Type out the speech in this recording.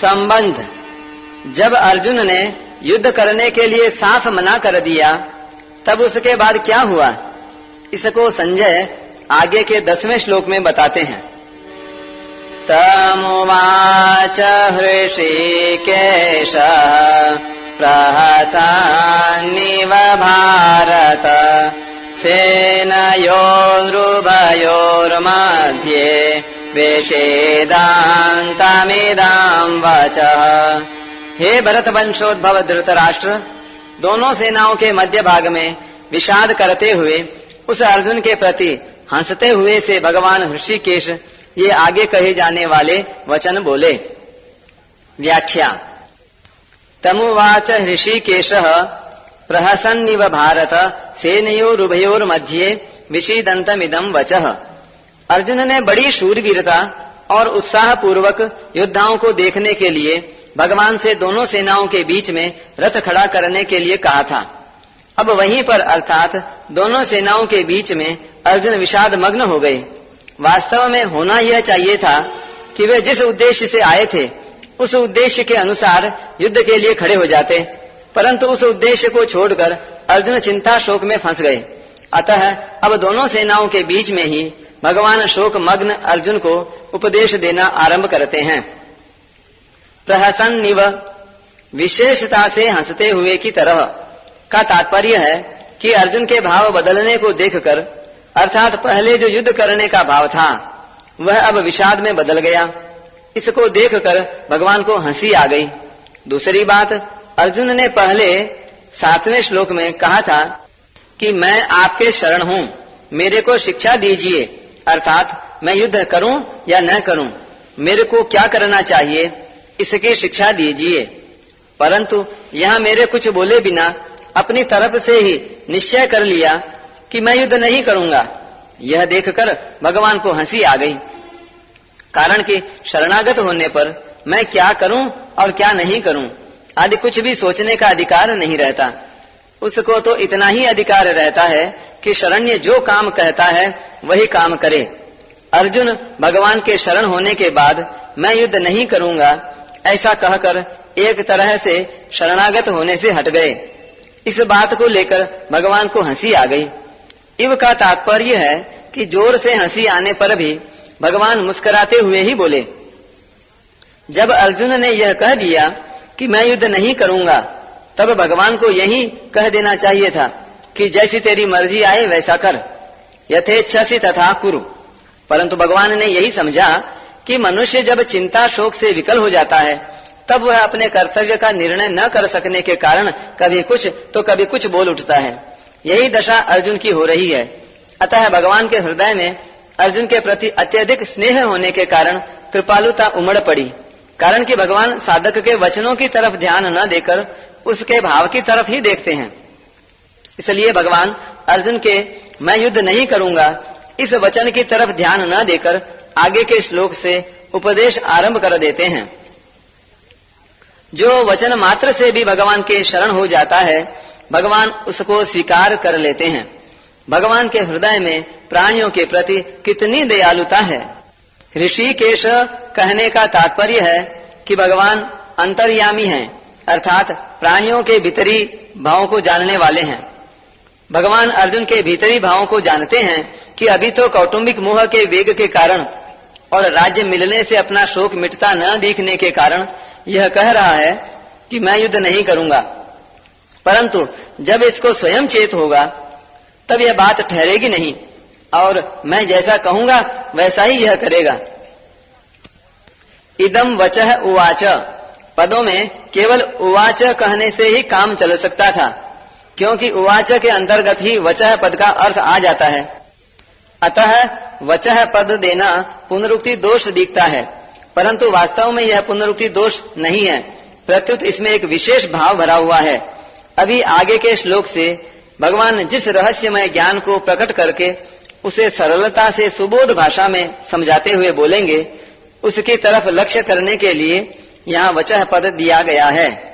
संबंध। जब अर्जुन ने युद्ध करने के लिए साफ मना कर दिया तब उसके बाद क्या हुआ, इसको संजय आगे के 10वें श्लोक में बताते हैं। तमुवाच हृषीकेश प्रहसन्निव भारत सेनयोरुभयोर्मध्ये विषेदान्तमिदं वचः। हे भरत वंशोद्भव धृतराष्ट्र, दोनों सेनाओं के मध्य भाग में विषाद करते हुए उस अर्जुन के प्रति हंसते हुए से भगवान ऋषिकेश ये आगे कहे जाने वाले वचन बोले। व्याख्या। तमुवाच ऋषिकेशः प्रहसन्निव भारत सेनयोरुभयोर्मध्ये विषीदन्तमिदं वचः। अर्जुन ने बड़ी शूरवीरता और उत्साह पूर्वक योद्धाओं को देखने के लिए भगवान से दोनों सेनाओं के बीच में रथ खड़ा करने के लिए कहा था। अब वहीं पर अर्थात दोनों सेनाओं के बीच में अर्जुन विषाद मग्न हो गए। वास्तव में होना यह चाहिए था कि वे जिस उद्देश्य से आए थे उस उद्देश्य के अनुसार युद्ध के लिए खड़े हो जाते, परंतु उस उद्देश्य को छोड़कर अर्जुन चिंता शोक में फंस गए। अतः अब दोनों सेनाओं के बीच में ही भगवान शोक मग्न अर्जुन को उपदेश देना आरंभ करते हैं। प्रहसन्निव विशेषता से हंसते हुए की तरह का तात्पर्य है कि अर्जुन के भाव बदलने को देखकर, अर्थात पहले जो युद्ध करने का भाव था वह अब विषाद में बदल गया। इसको देखकर भगवान को हंसी आ गई। दूसरी बात, अर्जुन ने पहले 7वें श्लोक में कहा था कि मैं आपके शरण हूँ, मेरे को शिक्षा दीजिए, अर्थात मैं युद्ध करूं या न करूं, मेरे को क्या करना चाहिए इसकी शिक्षा दीजिए। परंतु यहाँ मेरे कुछ बोले बिना अपनी तरफ से ही निश्चय कर लिया कि मैं युद्ध नहीं करूंगा। यह देखकर भगवान को हंसी आ गई, कारण कि शरणागत होने पर मैं क्या करूं और क्या नहीं करूं आदि कुछ भी सोचने का अधिकार नहीं रहता। उसको तो इतना ही अधिकार रहता है कि शरण्य जो काम कहता है वही काम करे। अर्जुन भगवान के शरण होने के बाद मैं युद्ध नहीं करूंगा ऐसा कहकर एक तरह से शरणागत होने से हट गए। इस बात को लेकर भगवान को हंसी आ गई। इव का तात्पर्य है कि जोर से हंसी आने पर भी भगवान मुस्कुराते हुए ही बोले। जब अर्जुन ने यह कह दिया कि मैं युद्ध नहीं करूंगा तब भगवान को यही कह देना चाहिए था कि जैसी तेरी मर्जी आए वैसा कर, यथेच्छसि तथा कुरु। परंतु भगवान ने यही समझा कि मनुष्य जब चिंता शोक से विकल हो जाता है तब वह अपने कर्तव्य का निर्णय न कर सकने के कारण कभी कुछ तो कभी कुछ बोल उठता है। यही दशा अर्जुन की हो रही है। अतः भगवान के हृदय में अर्जुन के प्रति अत्यधिक स्नेह होने के कारण कृपालुता उमड़ पड़ी, कारण कि भगवान साधक के वचनों की तरफ ध्यान न देकर उसके भाव की तरफ ही देखते हैं। इसलिए भगवान अर्जुन के मैं युद्ध नहीं करूंगा इस वचन की तरफ ध्यान न देकर आगे के श्लोक से उपदेश आरंभ कर देते हैं। जो वचन मात्र से भी भगवान के शरण हो जाता है भगवान उसको स्वीकार कर लेते हैं। भगवान के हृदय में प्राणियों के प्रति कितनी दयालुता है। ऋषिकेश कहने का तात्पर्य है कि भगवान अंतर्यामी हैं, अर्थात प्राणियों के भीतरी भावों को जानने वाले हैं। भगवान अर्जुन के भीतरी भावों को जानते हैं कि अभी तो कौटुंबिक मोह के वेग के कारण और राज्य मिलने से अपना शोक मिटता न दिखने के कारण यह कह रहा है कि मैं युद्ध नहीं करूंगा, परंतु जब इसको स्वयं चेत होगा तब यह बात ठहरेगी नहीं और मैं जैसा कहूंगा वैसा ही यह करेगा। इदम वचः उवाच पदों में केवल उवाच कहने से ही काम चल सकता था, क्योंकि उवाच के अंतर्गत ही वचः पद का अर्थ आ जाता है। अतः वचः पद देना पुनरुक्ति दोष दिखता है, परंतु वास्तव में यह पुनरुक्ति दोष नहीं है, प्रत्युत इसमें एक विशेष भाव भरा हुआ है। अभी आगे के श्लोक से भगवान जिस रहस्यमय ज्ञान को प्रकट करके उसे सरलता से सुबोध भाषा में समझाते हुए बोलेंगे, उसकी तरफ लक्ष्य करने के लिए यहाँ वचः पद दिया गया है।